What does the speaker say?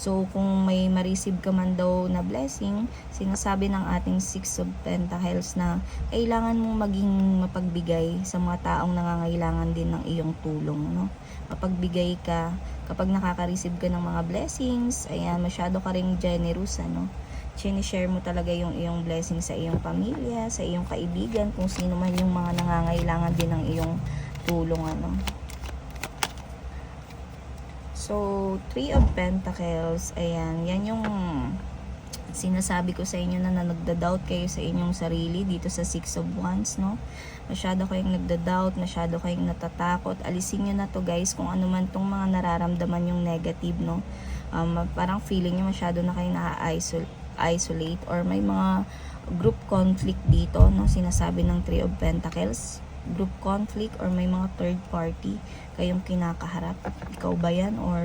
So, kung may ma-receive ka man daw na blessing, sinasabi ng ating Six of Pentacles na kailangan mong maging mapagbigay sa mga taong nangangailangan din ng iyong tulong, no? Mapagbigay ka kapag nakaka-receive ka ng mga blessings. Ayan, masyado ka ring generous, ano? Sinishare mo talaga yung iyong blessing sa iyong pamilya, sa iyong kaibigan, kung sino man yung mga nangangailangan din ng iyong tulong, ano? So, Three of Pentacles, ayan, yan yung sinasabi ko sa inyo na nagda-doubt kayo sa inyong sarili dito sa Six of Wands, no? Masyado kayong nagda-doubt, masyado kayong natatakot. Alisin nyo na to, guys, kung ano man tong mga nararamdaman yung negative, no? Parang feeling nyo masyado na kayong na-isolate or may mga group conflict dito, no? Sinasabi ng Three of Pentacles, group conflict or may mga third party kayong kinakaharap. Ikaw ba yan or